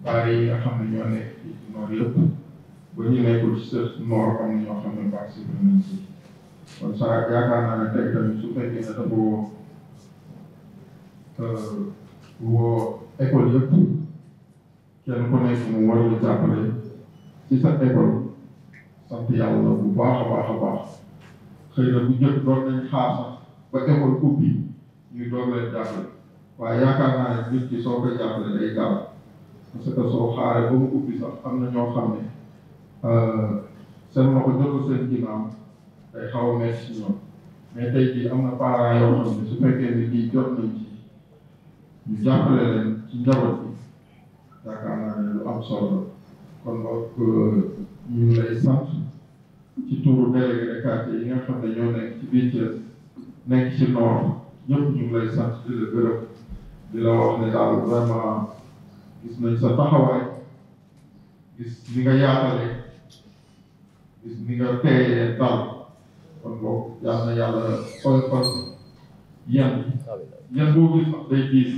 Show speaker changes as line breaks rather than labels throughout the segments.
baare yi nga xam ne ñoo nekk ci noor yëpp ba ñu nekkul ci sa noor am na ñoo xam ne participé nañ ci kon saa yaakaar naa ne tey tamit su fekkee ne dafa woo école yëpp kenn ku nekk mu war la jàppale ci sa école sant yàlla bu baax a baax a baax xëy na bu njëkk doon nañ xaar sax ba école ubbi ñuy doog leen jàppale waaye yaakaar naa ne nit ki soo koy jàppale day gaaw parce que soo xaaree ba mu ubbi sax am na ñoo xam ne seen loxo jotul seen ginnaaw day xaw a metti si ñoom mais tey jii am na parents yoo xam ne su fekkee ne lii jot nañ ci ñu jàppale leen ci njaboot bi yaakaar naa ne lu am solo la kon boog ñu ngi lay sant ci turu délégué de quartier yi nga xam ne ñoo nekk ci biir Thiès nekk ci nord ñëpp ñu ngi lay sant di la gërëm di la wax ne daal vraiment gis nañ sa taxawaay gis ni nga yaatale gis ni nga teeyee dal kon boog yal na yàlla oyofal yan boo gis sax day diis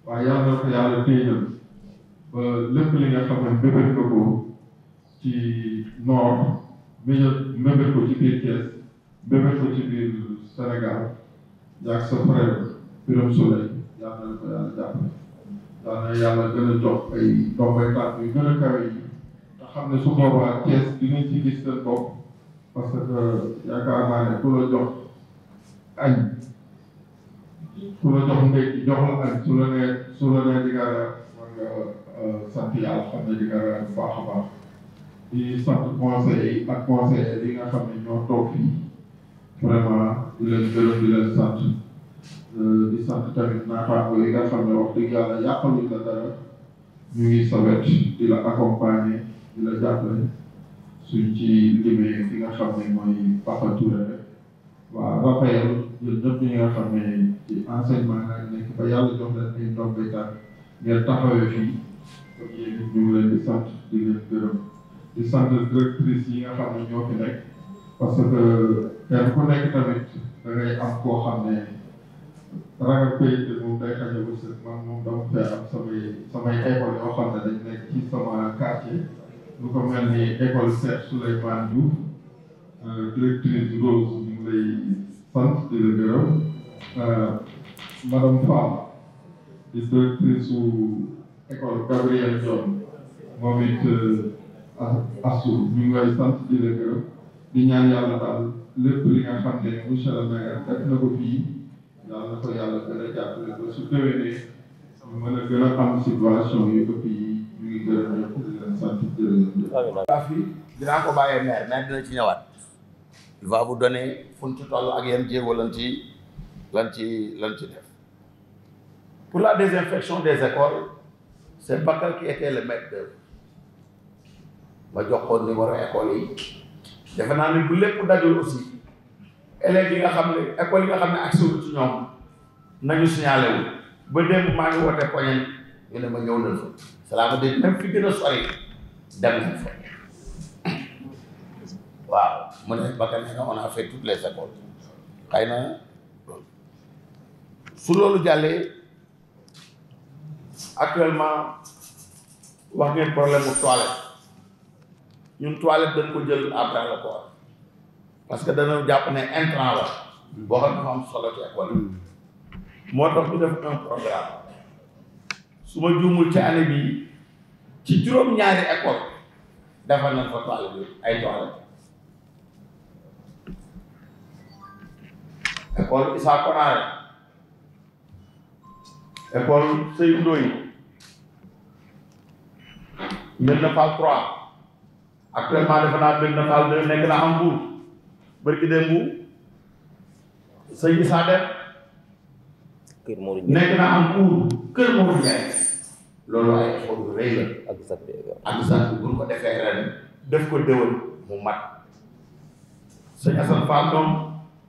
waaye yal na ko yàlla téyal ba lépp li nga xam ne mbébét nga ko ci nord mbébét ko ci biir Thiès mbébét ko ci biir Sénégal yaag sa frère Birame Souleye yal na ko yàlla jàppale yal na yàlla gën a jox ay ndombay tànk yu gën a kawe yi nga xam ne su boobaa Thiès dinañ ci gis seen bopp parce que yaakaar naa ne ku la jox añ ku la jox ndékki jox la añ su la nee di nga war nga sant yàlla xam ne di nga bu baax a baax di sant conseil yi ak conseillers yi nga xam ne ñoo toog fii vraiment di leen gërëm di leen sant di sant tamit naataango yi nga xam ne wax dëgg yàlla yàqaluñ la dara ñu ngi sa wet di la accompagner di la jàppale suñ ci limee fi nga xam ne mooy Papa Touré waaw Raphaël ñun ñëpp ñi nga xam ne ci enseignement nga nekk ba yàlla jox leen ay ndombay tànk ngeen taxawee fii comme yéen ñu ngi leen di sant di leen gërëm di sant directrice yi nga xam ne ñoo fi nekk parce que kenn ku nekk tamit da ngay am koo xam ne ragal payte moom day xañ a wërsëg man moom dama fee am samay école yoo xam ne dañ nekk ci sama quartier lu ko mel ni école Cheikh Souleymane Diouf directrice Rose ñu ngi lay sant di la gërëm madame Fall di directrice su école Gabriel Dione moom it Assou ñu ngi lay sant di la gërëm di ñaan yàlla daal lépp li nga xam ne monsieur le maire def na ko fii yàlla na ko yàlla gën a jàppale ba su déwénee ñu mën a gën a am situation yu ëpp yi ñu ngi gërëm ñëpp di leen sant di leen
dinaa ko bàyyee maire dina ci ñëwaat il va vous donner fu ñu ci toll ak yan jéego lan ci def. Pour la désinfection des écoles c'est Bakar qui était le maître d'œuvre ma jox ko numéro école yi defe naa ne bu lépp dajul aussi élèves yi nga xam ne école yi nga xam ne accès wu ci ñoom nañu signalé wu ba démb maa ngi woote poñen ñu ne ma ñëw nañ fa cela veut dire même fi gën a sori dem nañ fa waaw mu ne Bakar nee na on a fait toutes les écoles xëy na su loolu jàllee actuellement wax ngeen problème mu toilette ñun toilette dañ ko jël à bras le corps parce que dañoo jàpp ne intrant la boo xam ne dafa am solo ci école yi moo tax ñu def un programme su ma juumul ci année bi ci juróom-ñaari école defar nañ fa toilette bi ay toilette école Issa Konaré école Seydou Ndoye Medina Fall 3 actuellement defe naa Medina Fall 2 nekk na am Mbour bërki démb sëñ Issa Dem nekk na am Mbour Kër Modou Ndiaye loolu ay école yu rëy la ak sax bi bu ñu ko defee ren def ko déwén mu mat sëñ Assane Fall moom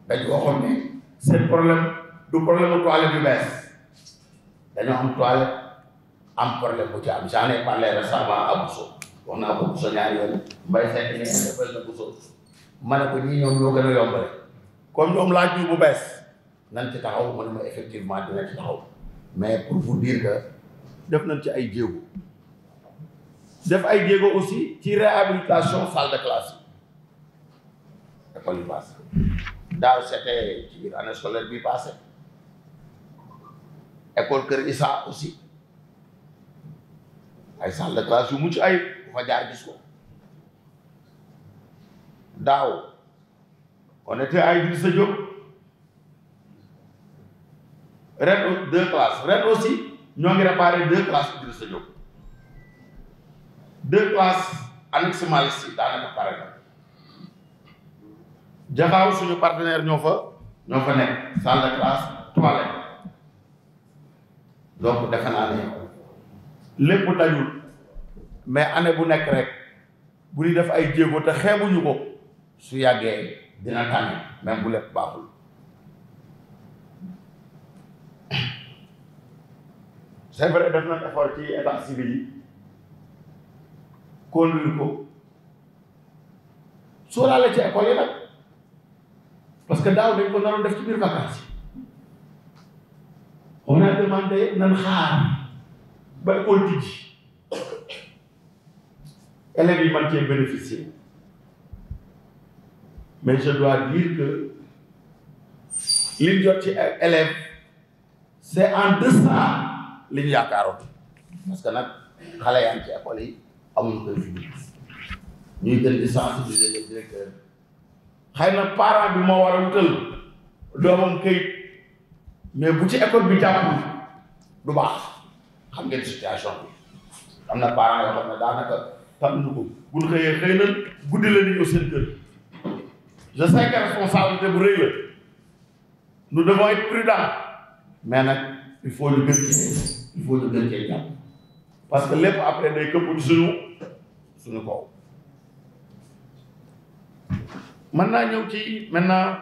dañu waxoon ne seen problème du problème mu toilette yu bees dañoo am toilette am problème bu ci am j'en ai parlé récemment à Bousso wax naa ko Bousso ñaari yoon mbay fekk ni defal na Bousso ma ne ko ñii ñoom ñoo gën a yombale comme ñoom laaj ñu bu bees nañ ci taxaw mu ne ma effectivement dina ci taxaw mais pour vous dire que def nañ ci ay jéego def ay jéego aussi ci réhabilitation salle de classe yi école yi passé daaw c'était ci biir année scolaire bi passé école Kër Issa aussi ay salle de classe yu mucc ay bu fa jaar gis ko daaw on était à Idrissa Diop ren 2 classes ren aussi ñoo ngi réparé 2 classes Idrissa Diop 2 classes annexe Malick Sy daanaka pare na Jaxaaw suñu partenaire ñoo fa nekk salle de classe toilette donc defe naa ne lépp dajul mais année bu nekk rek bu ñu def ay jéego te xeebuñu ko su yàggee dina tànn même bu lépp baaxul c'est vrai def nañ effort ci état civil yi conduire ko sóoraale ci école yi nag parce que daaw dañ ko naroon def ci biir vacances on a demandé nan xaar ba école tijji élèves yi mën cee bénéficier mais je dois dire que li jot ci élèves c'est en deçà li ñu yaakaaroon parce que nag xale yaa ngi ci école yi amuñu koy fi ñuy gën di sensibiliser les directeurs xëy na parent bi moo war a wutal doomam këyit mais bu ci école bi jàppul du baax xam ngeen situation bi am na parents yoo xam ne daanaka tànnuñu ko bu ñu xëyee xëy na guddi la ñu seen kër je sais que responsabilité bu rëy la nous devons être prudents mais nag il faut ñu gën cee jàpp parce que lépp après day këpp ci suñu kaw mën naa ñëw ci maintenant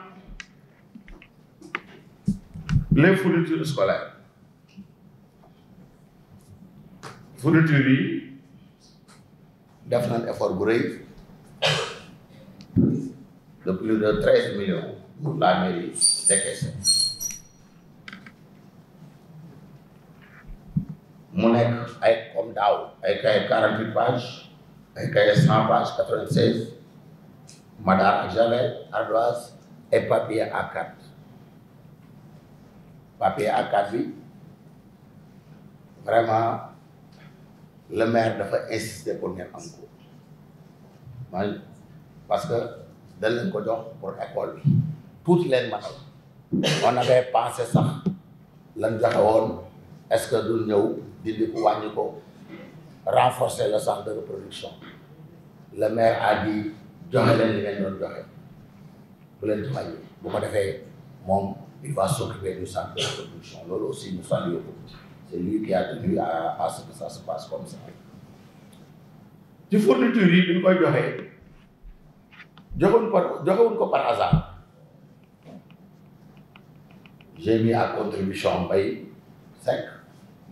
les fournitures scolaires fournitures yi def nañ effort bu rëy de plus de 13 millions pour la mairie décaissé mu nekk ay comme daaw ay cahier 48 pages ay cahier 100 pages 96 madar ak javel ardoise et papier A4 papier A4 bi vraiment le maire dafa insister pour ngeen am ko man parce que dañ leen ko jox pour école bi tuuti leen matal on avait pensé sax lan joxe woon est-ce que du ñëw dindi ko wàññi ko renforcer le centre de reproduction le maire a dit joxe leen li ngeen doon joxe bu leen ci wàññi bu ko defee moom il va s'occuper du centre de reproduction loolu aussi ñu salué ko c'est lui qui a tenu à ce que ça se passe comme ça ci fourniture yi bi ñu koy joxee joxewuñ ko par hasard j'ai mis à contribution Mbaye Seck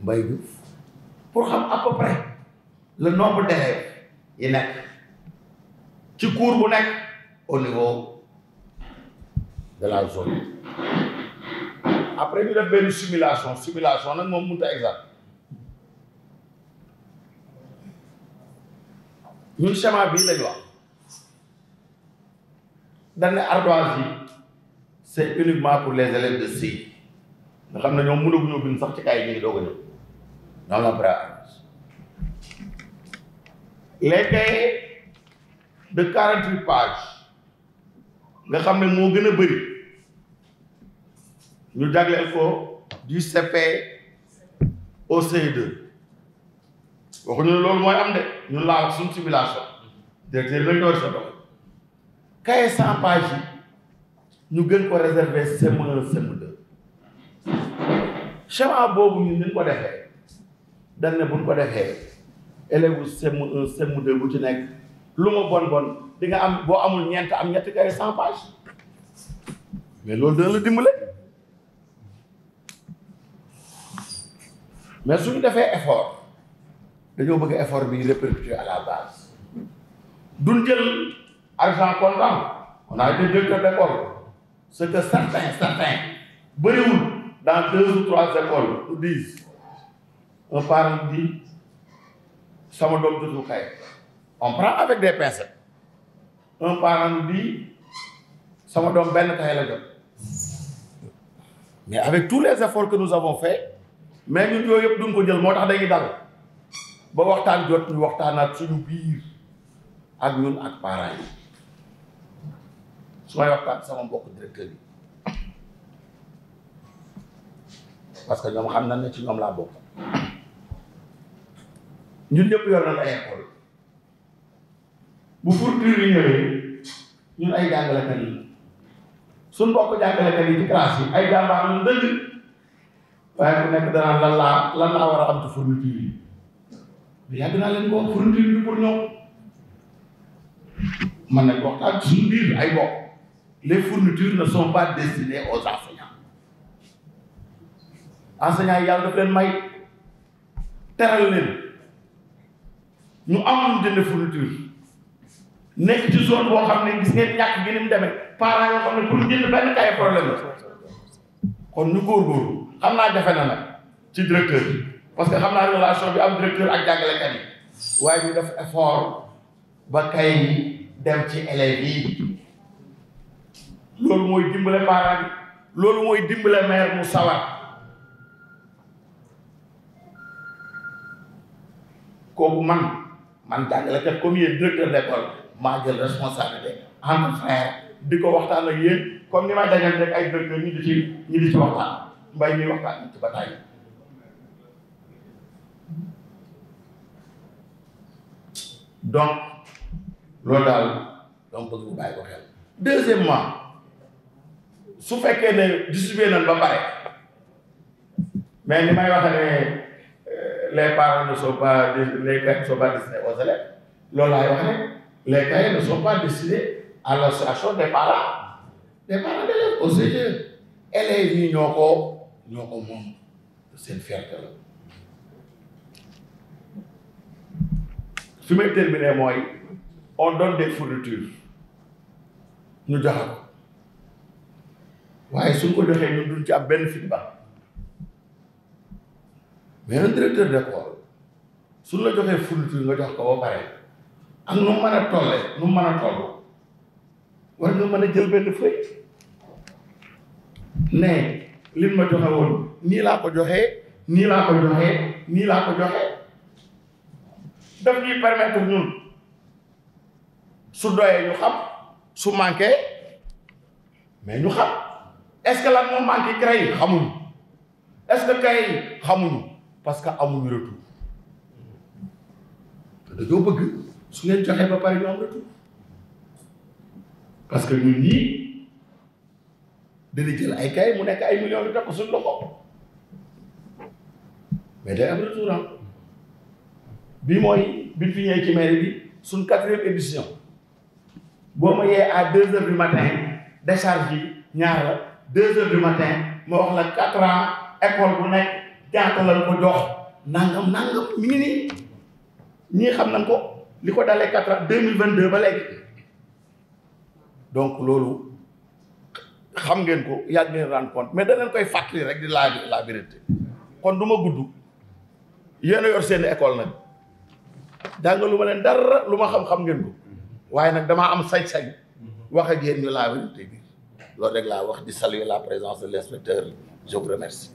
Mbaye Diouf pour xam à peu près le nombre d'élèves yi nekk ci cours bu nekk au niveau de la zone après ñu def benn simulation nag moom mënut a exact ñun schéma bii lañu wax dañ ne ardoise yi c'est uniquement pour les élèves de CI nga xam ne ñoom mënaguñoo bind sax ci kaay yi ñu ngi doog a ñëw ñoom la pré ardoise les cahiers de 48 pages nga xam ne moo gën a bëri ñu jagleel ko du CP au CE2 waxuñu ne loolu mooy am de ñun laa wax suñu simulation directeur la ñoo sa dox cahier 100 pages yi ñu gën ko réserver CM1 CM2 schéma boobu ñun ñu ko defee dañ ne buñ ko defee élève bu CM1 CM2 bu ci nekk lu ma bon di nga am boo amul ñeent am ñetti cahier 100 pages mais loolu dana la dimbale mais suñu defee effort dañoo bëgg effort bi répercuter à la base duñ jël argent comptant on a été directeur d'école ce que certains bëriwul dans 2 ou 3 écoles nous disent un parent dit sama doom jotul kaye. On prend avec des pincettes. Un parent nous dit sama doom benn kaye la jot. Mais avec tous les efforts que nous avons fait, mais ñun yooyu yëpp duñ ko jël moo tax dañuy dal ba waxtaan jot ñu waxtaanaat suñu biir ak ñun ak parents yi su may waxtaan sama mbokk directeur yi parce que ñoom xam nañ ne ci ñoom laa bokk ñun ñëpp yor nañ ay école bu fourniture yi ñëwee ñun ay jàngalekat yi suñ mbokk jàngalekat yi ci classe yi ay jàmbaar ñu dëgg waaye ku nekk danaan lan laa war a am ci fourniture yi mais yàgg naa leen ko wax fourniture bi pour ñoom man nañ ko waxtaan suñu biir ay bokk les fournitures ne sont pas destinées aux enseignants enseignants yi yàlla daf leen may teral leen ñu am jënd fourniture nekk ci zone boo xam ne gis ngeen ñàkk gi ni mu demee parents yoo xam ne pour jënd benn kay problème la kon ñu góorgóorlu xam naa jafe na nag ci directeur bi parce que xam naa relation bi am directeur ak jàngalekat yi waaye ñu def effort ba kay yi dem ci élèves yi loolu mooy dimbale parents bi loolu mooy dimbale maire mu sawar kooku man jàngalekat comme yéen directeur d'école maa jël responsabilité entre frère di ko waxtaan ak yéen comme ni may dajal rek ay directeur ñi di ci waxtaan mbay mi waxtaan ci bataay donc loolu daal donc bëgg bu bàyyi ko xel deuxièmement su fekkee ne distribué nañ ba pare mais ni may waxe ne les parents ne sont pas les cahiers ne sont pas destinés aux élèves loolu laay wax ne les cahiers ne sont pas destinés à l'association des parents d'élèves au CGE élèves yi ñoo ko moom seen fierté la fi may terminer mooy on donne des fournitures ñu joxe ko waaye suñ ko joxee ñun duñ ci am benn feedback mais un directeur d'école suñ la joxee fourniture nga jox ko ba pare ak nu mu mën a toll war nga mën a jël benn feuille ne liñ ma joxe woon nii laa ko joxee nii laa ko joxee daf ñuy permettre ñun su doyee ñu xam su manqué mais ñu xam est-ce que lan moo manqué CREI yi xamuñu est-ce que CREI yi xamuñu parce que amuñu retour te dañoo bëgg su ngeen joxee ba pare ñu am retour parce que ñun ñii dana jël ay kay mu nekk ay millions yu teg ko suñu loxo mais day am retour am bii mooy bi fi ñëwee ci mairie bi suñ 4e édition boo ma yee à 2 heures du matin décharge yi ñaar la 2 heures du matin ma wax la 4 ans école bu nekk jànq lañ ko jox nangam mi ngi nii ñii xam nañ ko li ko dalee 4 ans 2022 ba léegi donc loolu xam ngeen ko yàgg ngeen rendre compte mais da leen koy fàttali rek di la vérité kon du ma gudd yéen a yor seen école nag jàngalu ma leen dara lu ma xam-xam ngeen ko waaye nag damaa am sañ-sañ wax ak yéen ñu la vérité bi loolu rek laa wax di saluer la présence de l'inspecteur je vous remercie.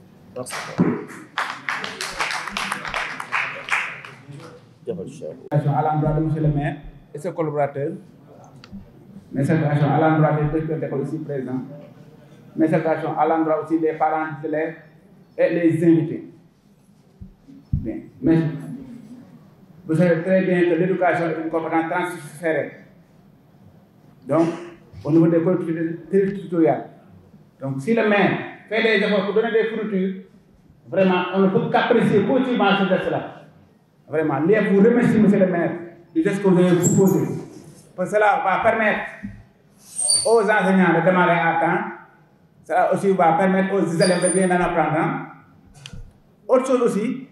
À l'endroit de monsieur le maire et ses collaborateurs, mes salutations à l'endroit des directeurs d'école aussi présents, mes salutations à l'endroit aussi des parents d'élèves et les invités. Bien, mais vous savez très bien que l'éducation est une compétence transférée. Donc, au niveau des collectivités territoriales. Donc, si le maire fait des efforts pour donner des fournitures, vraiment, on ne peut qu'apprécier positivement ce geste-là. Vraiment, je vous remercie, monsieur le maire, du geste que vous avez proposé. Parce que cela va permettre aux enseignants de démarrer à temps. Cela aussi va permettre aux élèves de bien en apprendre. Autre chose aussi,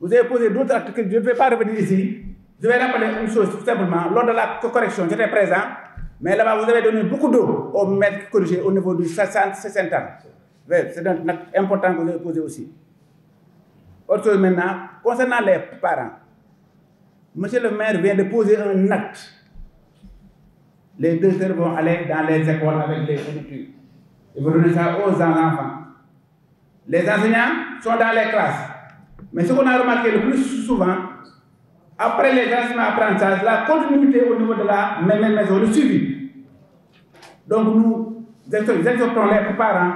vous avez posé d'autres actes que je ne vais pas revenir ici. Je vais rappeler une chose tout simplement. Lors de la correction, j'étais présent, mais là-bas, vous avez donné beaucoup d'eau au maître corrigé au niveau du 60 ans. C'est un acte important que vous avez posé aussi. Autre chose maintenant, concernant les parents, Monsieur le maire vient de poser un acte. Les directeurs vont aller dans les écoles avec les fournitures. Ils vont donner ça aux enfants. Les enseignants sont dans les classes. Mais ce qu'on a remarqué le plus souvent, après les enseignements apprentissages, la continuité au niveau de la même maison, le suivi. Donc nous exhortons les parents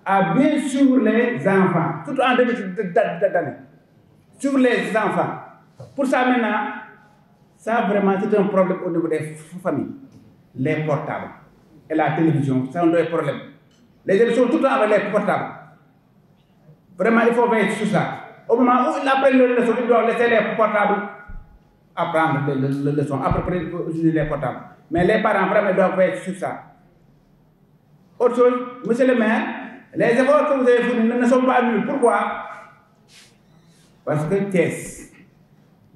à bien suivre les enfants, surtout en début d'année. Suivre les enfants. Pour ça maintenant, ça vraiment c'est un problème au niveau des familles. Les portables et la télévision, c'est un des problèmes. Les élèves sont tout le temps avec les portables. Vraiment, il faut veiller sur ça. Au moment où ils apprennent les leçons, ils doivent laisser les portables apprendre les leçons, après utiliser les portables. Mais les parents vraiment doivent veiller sur ça. Autre chose, monsieur le maire, les efforts que vous avez fournis ne sont pas nuls. Pourquoi? Parce que Thiès,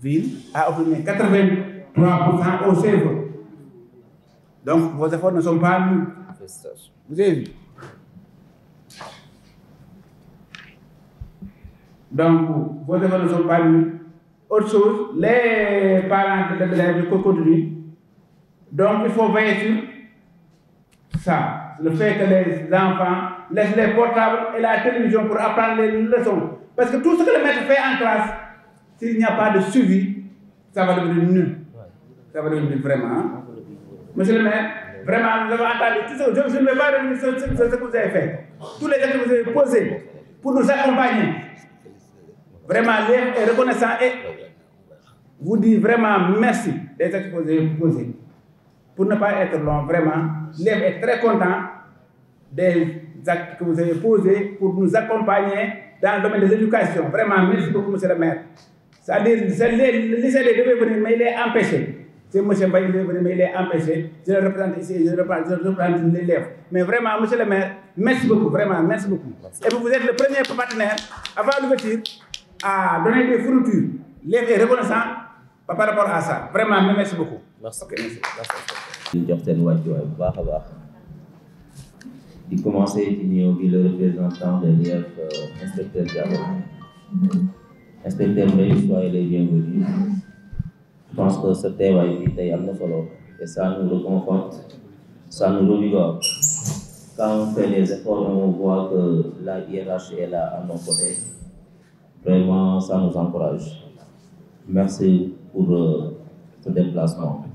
ville, a obtenu 83% au CFE. Donc, vos efforts ne sont pas nuls. Vous avez vu? Donc, vos efforts ne sont pas nuls. Autre chose, les parents de l'élève continuent. Donc, il faut veiller sur ça. Le fait que les enfants laissent les portables et la télévision pour apprendre les leçons. Parce que tout ce que le maître fait en classe, s'il n'y a pas de suivi, ça va devenir nul. Ça va devenir vraiment. Hein? Monsieur le maire, vraiment, nous avons entendu tout ça. Je ne vais pas revenir sur ce que vous avez fait. Tous les actes que vous avez posés pour nous accompagner. Vraiment, l'élève est reconnaissant et vous dit vraiment merci des actes que vous avez posés. Pour ne pas être long, vraiment, l'élève est très content des actes que vous avez posés pour nous accompagner dans le domaine de l'éducation. Vraiment, merci beaucoup, monsieur le maire. C'est-à-dire, le lycée devait venir, mais il est empêché. C'est M. Mbaye qui devait venir, mais il est empêché. Je le représente ici, je représente l'élève. Mais vraiment, monsieur le maire, merci beaucoup, vraiment, merci beaucoup. Et vous êtes le premier partenaire, avant l'ouverture, à donner des fournitures. L'élève est reconnaissant par rapport à ça. Vraiment, merci beaucoup.
Merci.
Okay, merci.
di jox seen wàccuwaay bu baax a baax di commencer ci nuyoo bi le représentant de l'IEF inspecteur Diallo inspecteur Mbaye soyez les bienvenus. Je pense que ce teewaay bi tey am na solo et ça nous réconforte, ça nous revigore. Quand on fait les efforts, on voit que la hiérarchie est là à nos côtés. Vraiment, ça nous encourage. Merci pour ce déplacement.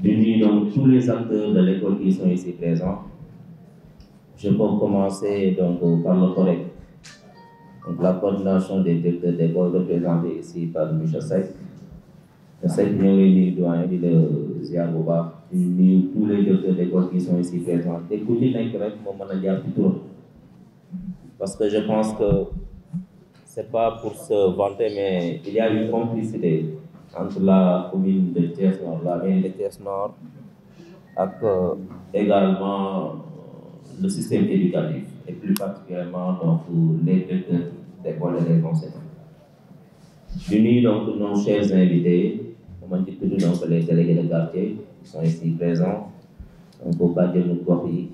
Je dis donc tous les acteurs de l'école qui sont ici présents. Je peux commencer donc par le COREC. Donc la coordination des directeurs d'école représentée ici par M. Seck. M. Seck ñoo ngi nuyu doyen di la ziar bu baax di nuyu tous les directeurs d'école qui sont ici présents. te ku ci nekk rek moo mën a jaar ci turam. Parce que je pense que c'est pas pour se vanter, mais il y a une complicité entre la commune de Thiès Nord, la mairie de Thiès Nord, et également le système éducatif, et plus particulièrement donc les directeurs d'école et les enseignants. Je nuis donc nos chers invités, donc les délégués de quartier qui sont ici présents, donc au cadre de gox yi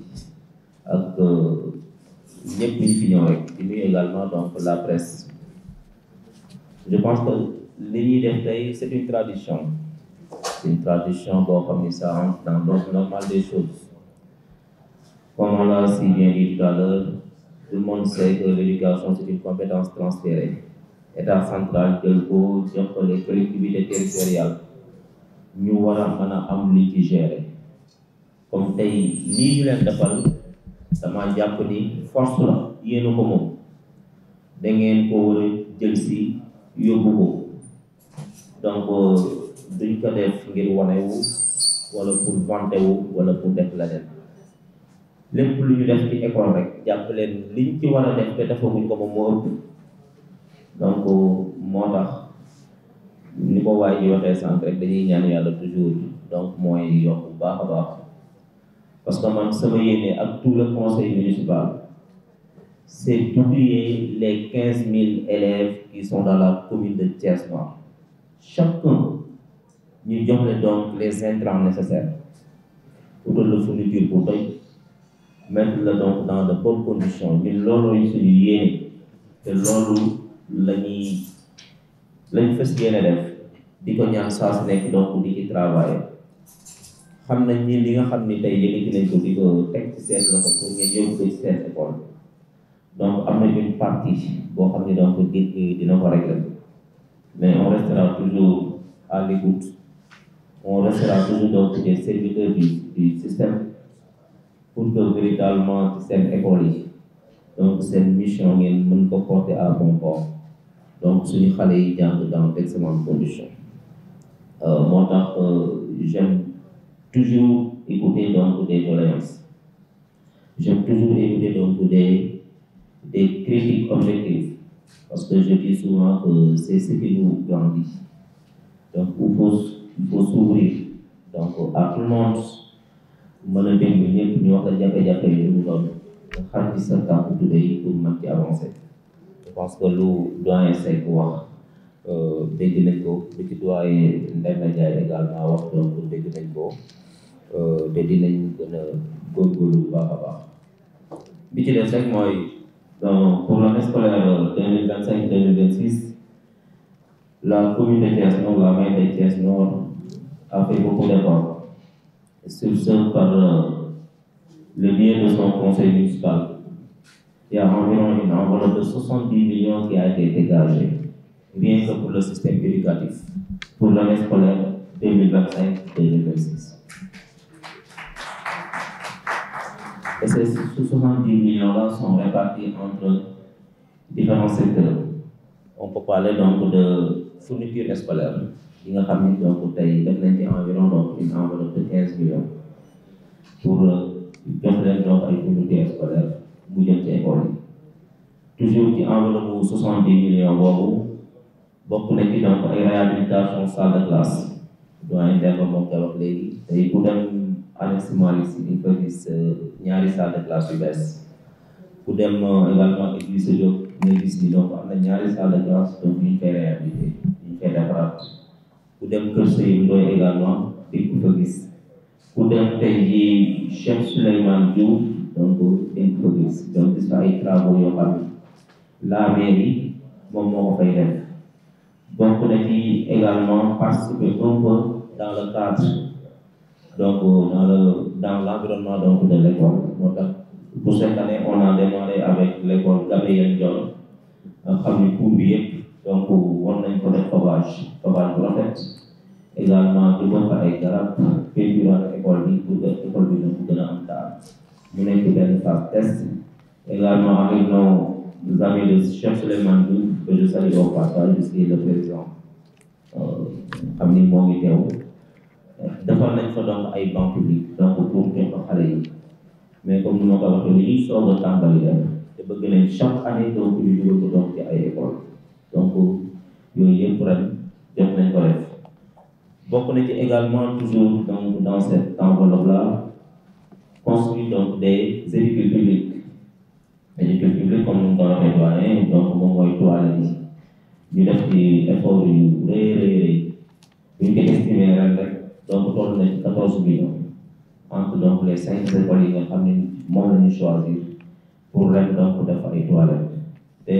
ak ñëpp ñu fi ñëw rek di nuyu également donc la presse. Je pense que li ñuy def tey c'est une tradition. C'est une tradition boo xam ni ça rentre dans l'ordre normal des choses. Comme on l'a si bien dit tout à l'heure, tout le monde sait que l'éducation c'est une compétence transférée. État central jël ko jox ko les collectivités territoriales ñu war a mën a am li ci gérer. Comme tey lii ñu leen defal dama jàpp ni force la yéen ko moom da ngeen ko war a jël si yóbbu ko. Donc duñ ko def ngir wane wu wala pour vanter wu wala pour def leneen lépp lu ñu def ci école rek jàpp leen liñ ci war a def te defaguñ ko moom moo ëpp. Donc moo tax ni ko waay ji waxee sànq rek dañuy ñaan yàlla toujours donc mooy yokk bu baax a baax parce que man sama yéene ak tout le conseil municipal c'est d'oublier les 15 000 élèves qui sont dans la commune de Thiès Nord. Chacun ñu jox leen donc les intrants nécessaires pour le fourniture pour doy mettre le donc dans de bonnes conditions ñun loolu suñu yéene te loolu lañ fas yéene def di ko ñaan saa su nekk donc di ci travailler xam nañ ni li nga xam ni tey yëkkati nañ ko di ko teg ci seen loxo pour ngeen yóbbu ko ci seen école donc am na une partie boo xam ni donc dina ko régler mais on restera toujours à l'écoute on restera toujours donc des serviteurs du système pour que véritablement ci seen école yi donc seen mission ngeen mën ko porter à bon port donc suñu xale yi jàng dans d'excellentes conditions moo tax j'aime toujours écouter donc des doléances j'aime toujours écouter donc des critiques objectives parce que je dis souvent que c'est ce qui nous grandit donc il faut s'ouvrir donc à tout le monde mën a déglu ñëpp ñu wax la jafe-jafe yi mu doon nga xam ci sa tànku tuddee pour mën ci avancer je pense que lu doyen Seck wax dégg nañ ko lu ci doyen Ndeye Ndiaye également wax donc dégg nañ ko te dinañ gën a góorgóorlu bu baax a baax bi ci des rek mooy pour l'année scolaire 2025-2026 la commune de Thiès Nord, la maire de Thiès Nord a fait beaucoup d'efforts sur ce par le biais de son conseil municipal. Il y a environ une enveloppe de 70 millions qui a été dégagée, rien que pour le système éducatif, pour l'année scolaire 2025-2026. Et ces 70 millions-là sont répartis entre différents secteurs. On peut parler donc de fourniture scolaire. Il y a donc environ donc une enveloppe de 15 millions pour donner donc une fourniture scolaire bu jëm ci école yi. Toujours ci enveloppe 70 millions boobu bokk na ci donc ay réhabilitation salle de classe. doyen Demba moo koy wax léegi tey ku dem annexe Malick Sy di fa gis ñaari salle de classe yu bees. ku dem également église Diop nga gis ni donc am na ñaari salle de classe donc ñu koy réhabilité ñu koy defaraat. ku dem Kër Seyib Ndoye également di ko fa gis. ku dem tey jii Cheikh Souleymane Diouf donc dañ ko gis donc gis fa ay travaux yoo xam ne la mairie moom moo ko fay def donc na ci également participer un peu dans le cadre donc dans l'environnement donc de l'école moo tax pour cette année on a démarré avec l'école Gabriel Dione nga xam ni cours bi yëpp donc war nañ ko def pavage bu rafet également du ko fa ay garab peinture école bi pour que école bi donc gën a am taal mu nekk benn phase test également avec nos amis de Cheikh Souleymane Diouf que je salue au passage puisqu'il est le président xam ni moo ngi teew defar nañ fa donc ay bancs publics donc pour jox ko xale yi mais comme ni ma ko waxee li ñuy soog a tàmbali def te bëgg nañ chaque année donc ñu dugal ko donc ci ay école donc yooyu yëpp ren def nañ ko def bokk na ci également toujours donc dans cette enveloppe là construire donc des édifices publics comme ni mu ko waxee doyen donc moom mooy toilettes yi ñu def ci effort yu rëy bu ñu ko estimé ren rek donc toll na ci 14 millions entre donc les 5 écoles yi nga xam ne moom la ñu choisir pour ren donc def ay toilettes te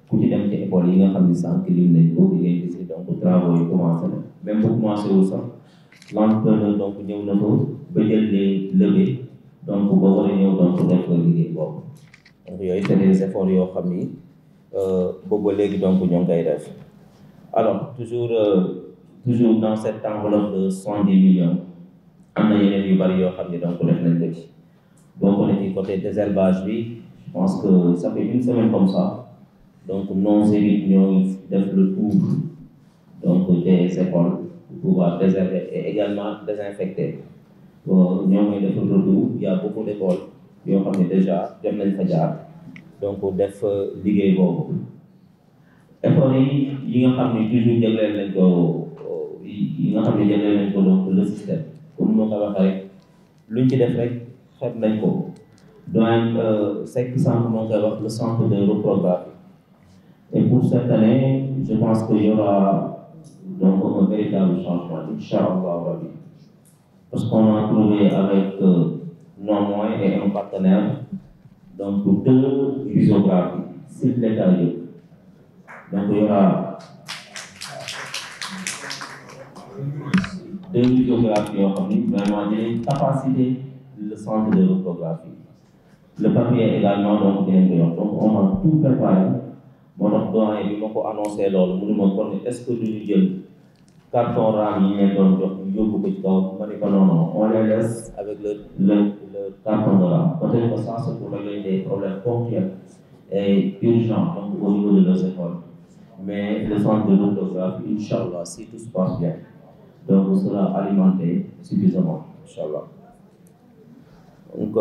ku ci dem ci école yi nga xam ne sànq lim nañ ko di ngeen gis donc travaux yi commencé na même bu commencé wu sax l'entrepreneur donc ñëw na ko ba jël les levées donc ba war a ñëw donc def liggéey boobu donc yooyu c'est des efforts yoo xam ni boobu léegi donc ñoo ngi koy def alors toujours dans cette enveloppe de 70 millions am na yeneen yu bari yoo xam ni donc def nañ ko ci bokk na ci côté désherbage bi je pense que ça fait une semaine comme ça donc nos équipes ñoo def le tour donc des écoles pour pouvoir désherber et également désinfecter ñoo ngi def le tour il y a beaucoup d'écoles yoo xam ne déjà dem nañ fa jaar donc def liggéey boobu effort yi nga xam ne toujours jagleel nañ ko yi nga xam ne jagleel nañ ko donc le système comme moo ko waxee rek luñ ci def rek xeeb nañ ko donc Seck centre moo koy wax le centre de reprographie et pour cette année je pense qu'il y aura donc un véritable changement Inch'Allah Rabbi parce qu'on a trouvé avec nos moyens et un partenaire donc 2 risographies sur l'état donc il y aura 2 lithographies yoo xam ni vraiment dinañ capacité le centre de lithographie. Le papier également donc dinañ ko yor donc on a tout préparé moo tax doyen bi ma ko annoncé loolu mu ne ma kon est-ce que duñu jël carton RAM yi ñu doon jox ñu yóbbu ko ci kaw ma ne ko non on les laisse avec le carton de RAM peut-être que ça c'est pour régler des problèmes ponctuels et urgents donc au niveau de leurs écoles mais le centre de lithographie inchallah si tout se passe bien donc sera alimenté suffisamment inchallah donc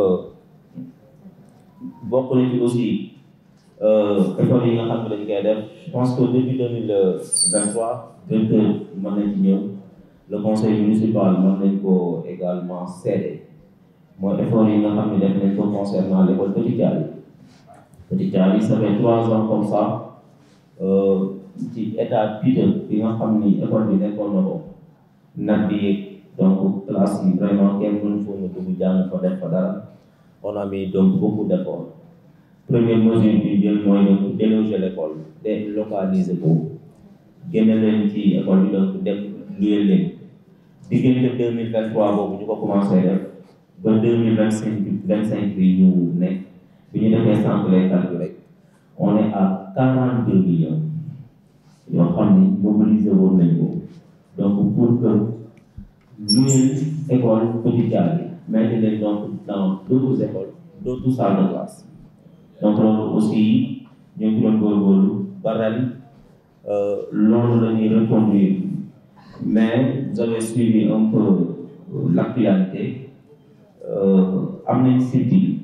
bokk na ci aussi effort yi nga xam ne dañ koy def je pense que depuis 2023 directeur mën nañ ci ñëw le conseil municipal mën nañ ko également cédé mooy effort yi nga xam ne def nañ ko concernant l'école Petit Thialy. Petit Thialy ça fait 3 ans comme ça ci état piteux bi nga xam ni école bi nekkoon na ko nag bi donc classe yi vraiment kenn mënu foo na dugg jàng fa def fa dara on a mis donc beaucoup d'efforts. Première mesure bi jël mooy donc déloger l'école délocaliser ko génne leen ci école bi donc dem luyee leen diggante 2023 boobu ñu ko commencé def ba 2025 bi ñu nekk bi ñu defee centre lay calcul rek on est à 42 millions yoo xam ni mobilisé woon nañ ko donc pour que luyee école Petit Thialy mettre leen donc dans d'autres écoles d'autres salles de classe. Donc loolu aussi ñu ngi doon góorgóorlu ba ren loolu la ñuy reconduire mais vous avez suivi un peu l'actualité am nañ site yi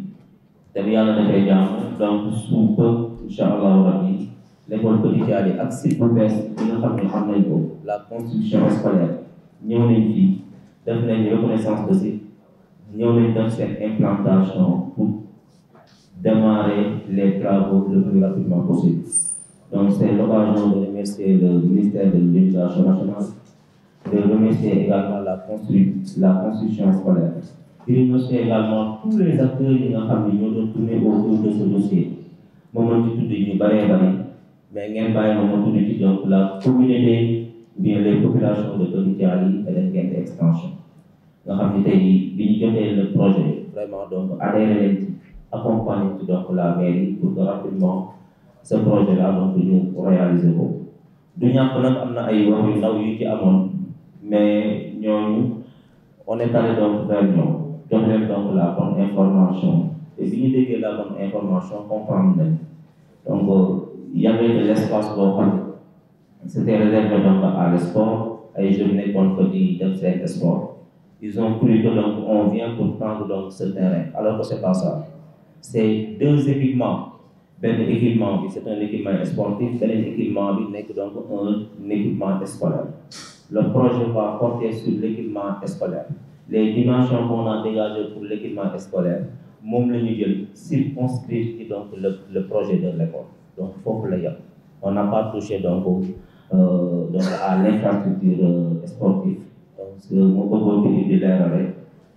te yàlla dafay jàmm donc su peu incha allahu rabbi l'école Petit Thialy ak site bu bees bi nga xam ne xam nañ ko la construction scolaire ñëw nañ fii def nañ reconnaissance de site ñëw nañ def seen implantation pour démarrer les travaux le plus rapidement possible. Donc c'est l'occasion de remercier le ministère de l'Éducation nationale, de remercier également la construction scolaire, de remercier également tous les acteurs qui ont tourné autour de ce dossier. Moment de tout de bari, mais ngeen bàyyi moment de donc la communauté ou bien les populations de Petit Thialy et de Guet Extension. Nga xam ne tey bi ñu jotee le projet vraiment donc adhéré accompagner donc la mairie pour que rapidement ce projet-là donc ñu réaliser ko du ñàkk nag am na ay wax yu ndaw yu ci amoon mais ñooñu on est allé donc vers ñoom jox leen donc la bonne information et bi ñu déggee la bonne information comprendre nañ donc il y avait de l'espace boo xam ne c'était réservé donc à l'esport ay jeunes nekkoon fa di def seen sport ils ont cru que donc on vient pour prendre donc ce terrain alors que c'est pas ça. C'est 2 équipements. Ben équipement, c'est un équipement sportif, ben équipement, c'est donc un équipement scolaire. Le projet va porter sur l'équipement scolaire. Les dimensions qu'on a dégagées pour l'équipement scolaire, nous circonscrire donc le projet de l'école. Donc, il faut que on n'a pas touché donc à l'infrastructure sportive. Donc, c'est mon propos qui est là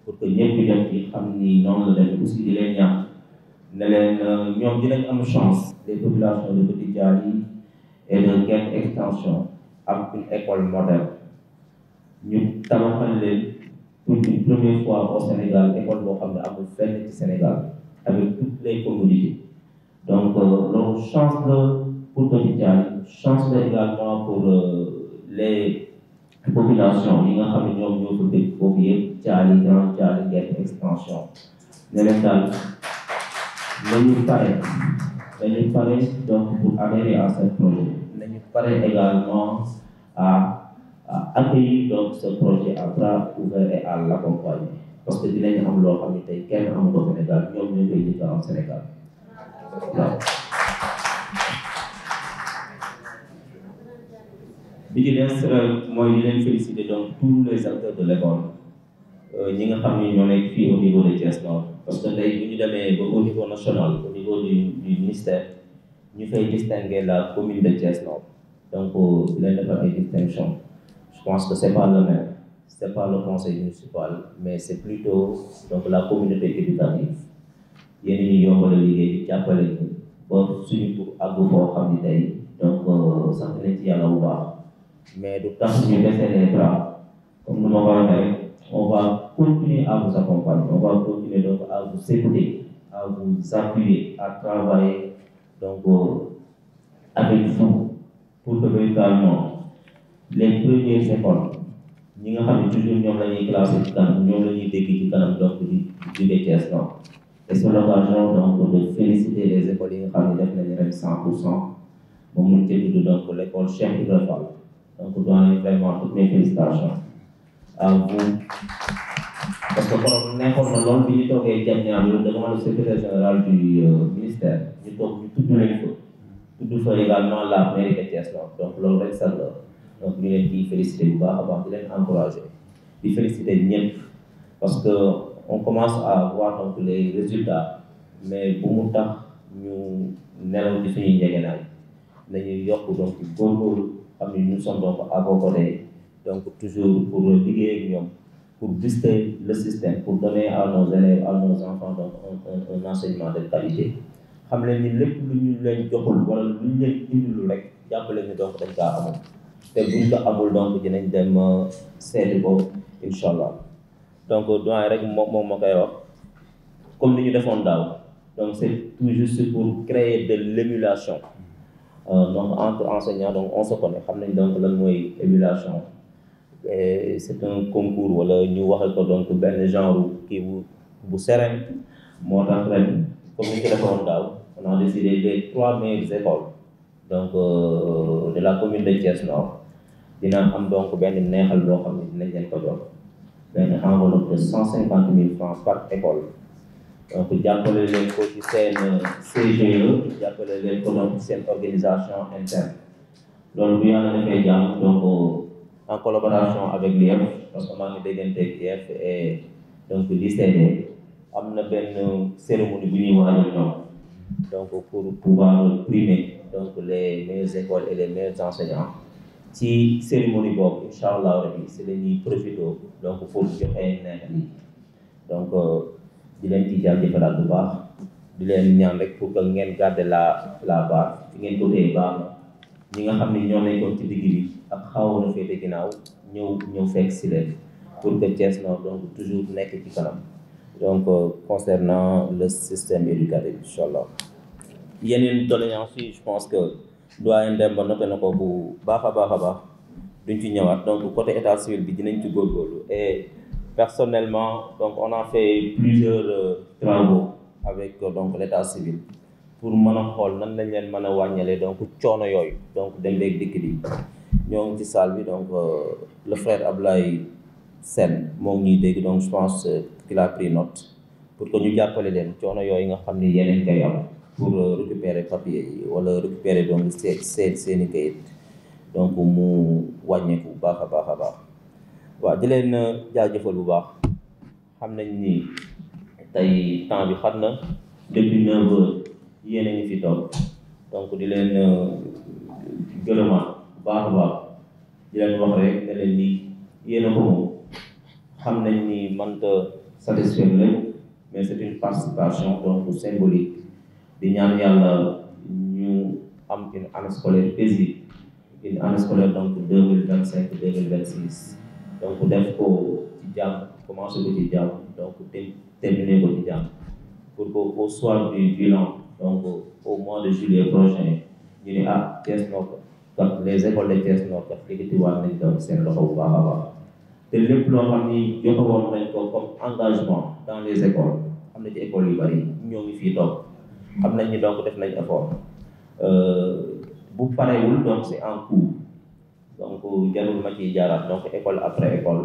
pour que ñëpp di dem ci xam ni noonu la dem aussi di leen ñaan ne leen ñoom dinañ am chance les populations de Petit Thialy et de Guet Extension ak une école moderne ñu tabaxal leen pour une première fois au Sénégal école boo xam ne amul fenn ci Sénégal avec toutes les commodités donc loolu chance la pour Petit Thialy chance la également pour les population yi nga xam ne ñoom ñoo ko dégg foofu yëpp Thialy Grand Thialy Guet Extension ne leen daal nañu pare donc pour adhérer à ce projet nañu pare également à accueillir donc ce projet à bras ouverts et à l'accompagner parce que dinañu am loo xam ne tey kenn amu ko Sénégal ñoom ñoo koy jëkk am Sénégal waaw. bi ci des mooy di leen féliciter donc tous les acteurs de l'école ñi nga xam ne ñoo nekk fii au niveau de Thiès Nord parce que tey bu ñu demee ba au niveau national au niveau du ministère ñu fay distinguer la commune de Thiès Nord donc di leen defal ay distinction je pense que c'est pas le maire c'est pas le conseil municipal mais c'est plutôt donc la communauté éducative yéen ñi yombal liggéey di jàppale ñu ba suñu pour àgg foo xam ni tey donc sant nañ ci yàlla bu baax mais du tax ñu baisser les bras comme nous m'avons dit, on va continuer à vous accompagner, on va continuer donc à vous écouter, à vous appuyer, à travailler donc avec vous pour que véritablement les premières écoles, ñi nga xam ne toujours ñoom la ñuy classé ci kanam ñoom la ñuy dégg ci kanam donc di jóge Thiès Nord. Et c'est l'occasion donc de féliciter les écoles yi nga xam ne def nañu ren 100%. moom mu ngi tudd donc l'école Cheikh Ibrahima Fall. Donc doyen vraiment toutes mes félicitations à vous. Parce que kon nekkoon na loolu bi ñu toogee Diamniadio devant le secrétaire général du ministère ñu toog ñu tudd leen fa. tudd fa également la mairie de Thiès Nord donc loolu rek sax la donc ñu leen di féliciter bu baax a baax di leen encourager di féliciter ñëpp parce que on commence à voir donc les résultats mais bu mu tax ñu nelaw ci suñuy njëgënaay nañu yokk donc góorgóorlu xam ni nous sommes donc à vos côtés donc toujours pour liggéey ak ñoom pour booster le système pour donner à nos élèves à nos enfants donc un enseignement de qualité. xam leen ni lépp lu ñu leen joxul wala lu ñu leen indilul rek jàppale ni donc dañ kaa amul te buñ ko amul donc dinañ dem seeti ko incha allah donc doyen rek moom ma koy wax comme ni ñu defoon daaw donc c'est tout juste pour créer de l'émulation donc entre enseignants donc on se connaît xam nañ donc lan mooy émulation et c'est un concours wala ñu waxal ko donc benn genre kii bu serein moo tax ren comme ni ñu ko defoon daaw on a décidé les 3 meilleures écoles donc de la commune de Thiès Nord dina am donc benn neexal boo xam ne dinañ leen ko jox benn enveloppe de 150 000 francs par école donc jàppale leen ko ci seen CGE jàppale leen ko donc seen organisation interne loolu bu yàlla defee jàmm donc en collaboration avec l'IEF parce que maa ngi déggante ak IEF et donc l'ICD am na benn cérémonie bu ñuy waajal ñoom donc pour pouvoir primer donc les meilleures écoles et les meilleurs enseignants ci cérémonie boobu incha allah rabi si la ñuy profité donc pour joxe neex yi donc di leen ci jaajëfalaat bu baax di leen ñaan rek pour que ngeen garder la barre fi ngeen ko téye baax na ñi nga xam ne ñoo nekkoon ci digg bi ak xawoon na féete ginnaaw ñëw fekk si leen pour que Thiès Nord donc toujours nekk ci kanam donc concernant le système éducatif incha allah yeneen doléances yi je pense que doyen Demba noté na ko bu baax a baax duñ ci ñëwaat donc côté état civil bi dinañ ci góorgóorlu et personnellement donc on a fait plusieurs travaux avec donc l'état civil pour mën a xool nan lañ leen mën a wàññalee donc coono yooyu donc dem beeg dikk bi ñoo ngi ci salle bi donc le frère Ablaye Sène moo ngi ñuy dégg donc je pense qu'il a pris note pour que ñu jàppale leen coono yooyu nga xam ni yeneen koy am pour récupérer papier yi wala récupérer donc seeni kayit donc mu wàññeeku bu baax a baax waaw di leen jaajëfal bu baax xam nañ ni tey temps bi xat na depuis 9 heures yéen a ngi fi toog donc di leen gërëmaat bu baax a baax di leen wax rek ne leen ni yéen a ko moom xam nañ ni mënta satisfaire leen mais c'est une participation donc symbolique di ñaan yàlla ñu am une année scolaire paisible une année scolaire donc 2025-2026 donc def ko ci jàmm commencé ko ci jàmm donc terminé ko ci jàmm pour que au soir du bilan donc au mois de juillet prochain ñu ne Thiès Nord kat les écoles de Thiès Nord kat liggéeyuwaat nañ donc seen loxo bu baax a baax te lépp loo xam ni joxewoon nañ ko comme engagement dans les écoles am na ci écoles yu bari ñoo ngi fii toog xam nañ ni donc def nañ effort bu parewul donc c'est en cours donc jarul ma ciy jaaraat donc école après école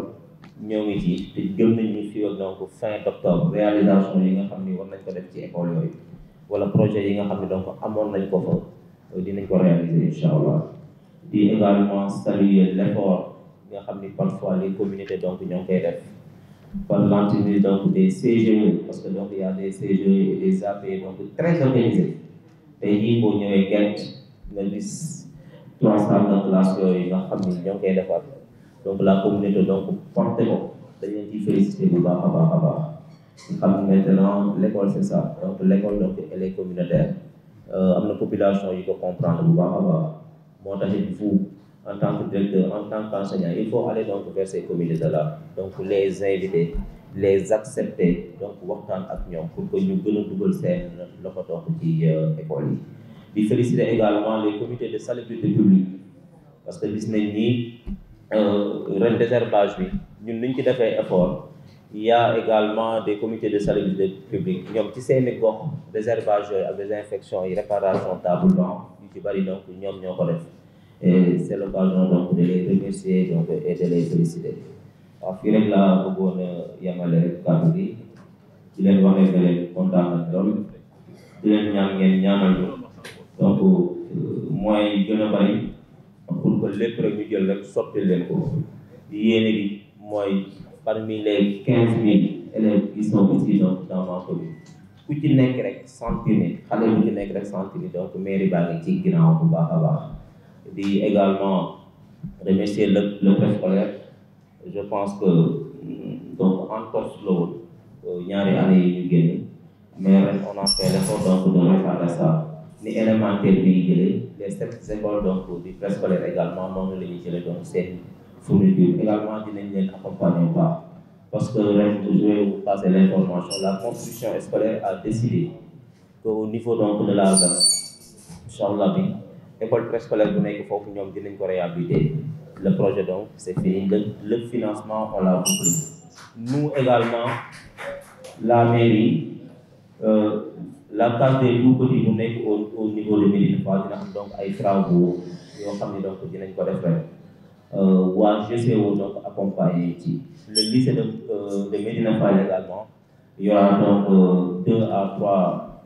ñoo ngi ci te gëm nañ ñu fii ak donc fin d'octobre réalisation yi nga xam ni war nañ ko def ci école yooyu wala projet yi nga xam ni donc amoon nañ ko fa dinañ ko réaliser incha allah di également saluer l'effort nga xam ni parfois les communautés donc ñoo ngi koy def par l'entité donc des CGE parce que donc il y a des CGE et des AP donc très organisés tey jii boo ñëwee Gent nga gis 3 salles de classe yooyu nga xam ni ñoo ngi koy defar donc la communauté donc porté ko dañ leen ciy félicité bu baax a baax xam maintenant l'école c'est ça donc l'école donc elle est communautaire am na population yi ko comprendre bu baax a baax moo taxit vous en tant que directeur, en tant qu'enseignant, il faut aller donc vers ces comités de là. Donc les inviter, les accepter, donc waxtaan ak ñoom pour que ñu gën a dugal seen loxo donc ci école yi. Di féliciter également les comités de salubrité publique parce que gis nañ ni ren désherbage bi ñun niñ ci defee effort. Il y a également des comités de salubrité publique ñoom ci seeni gox désherbage yooyu ak désinfection yi réparation table banc yu ci bari donc ñoom ñoo ko def et c'est l'occasion donc de les remercier donc et de les féliciter. waaw fii rek laa bëggoon a yemale rek kàddu gi di leen waxee que leen kontaan nañ lool di leen ñaan ngeen ñaanal ñu donc mooy gën a bari pour que lépp rek ñu jël rek sotti leen ko yéene gi mooy parmi les 15,000 élèves qui sont ici donc dans ma commune ku ci nekk rek sentir ni xale bu ci nekk rek sentir ni donc mairie baa ngi ci ginnaaw bu baax a baax di également remercier le préscolaire. Je pense que donc en torse la woon ñaari année yi ñu génn mais ren on a fait l'effort donc de réparer ça ni élémentaire bi jëlee les 7 écoles donc du préscolaire également noonu la ñuy jëlee donc seen fourniture également dinañ leen accompagner bu baax parce que ren je vais vous passer l'information la construction scolaire a décidé qu'au niveau donc de la zone inchallah bi école préscolaire bu nekk foofu ñoom dinañ ko réhabiliter. Le projet donc c'est fini, le financement on l'a bouclé. Nous également, la mairie, la case des tout petits bu nekk au niveau de Médina Fall dina am donc ay travaux yoo xam ne donc dinañ ko def ren. waa GCO donc accompagné ci le lycée de Médina Fall également il y aura donc 2 à 3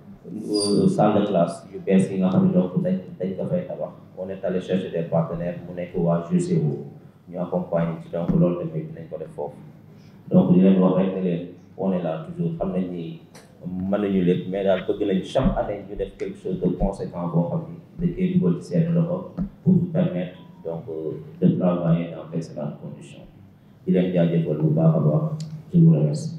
salles de classe yu bees yi nga xam ne donc dañ ko fay tabax. On est allé chercher des partenaires mu nekk waa GCO ñu accompagner ci donc loolu tamit dinañ ko def foofu donc di leen wax rek ne leen on est là toujours xam nañ ni mën nañu lépp mais daal bëgg nañ chaque année ñu def quelque chose de conséquent boo xam ni dañ koy dugal ci seen loxo pour vous permettre donc de travailler dans d'excellentes conditions di leen jaajëfal bu baax a baax je vous remercie.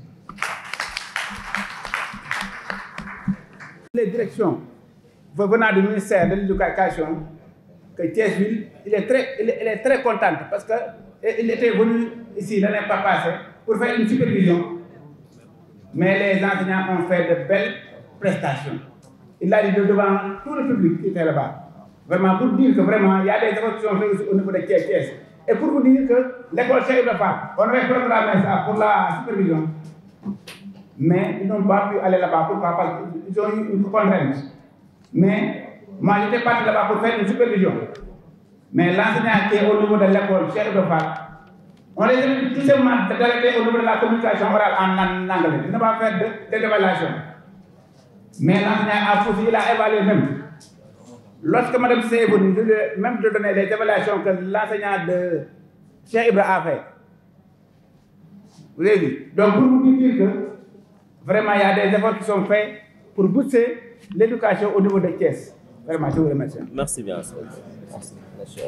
Les directions venant du ministère de l'Éducation que Thiès-Ville, elle est très contente parce que il était venu ici l'année passée pour faire une supervision, mais les enseignants ont fait de belles prestations. Il a dit devant tout le public qui était là-bas, vraiment pour dire que vraiment il y a des efforts qui sont faits au niveau de Thiès. Et pour vous dire que l'école Cheikh Ibra Fall, on avait programmé ça pour la supervision, mais ils n'ont pas pu aller là-bas. Pourquoi? Parce qu'ils ont eu une contrainte. Mais moi, j'étais parti là-bas pour faire une supervision. Mais l'enseignant qui est au niveau de l'école Cheikh Ibra Fall, on les a tout simplement d'arrêter au niveau de la communication orale en anglais. Il n'a pas fait d'évaluation. Mais l'enseignant a fouillé, il a évalué même. Lorsque Mme C est venue, je lui ai même donné les évaluations que l'enseignant de Cheikh Ibra a fait. Vous avez vu? Donc, pour vous dire que vraiment, il y a des efforts qui sont faits pour booster l'éducation au niveau de Thiès. Vraiment, je vous remercie.
Merci bien. Merci.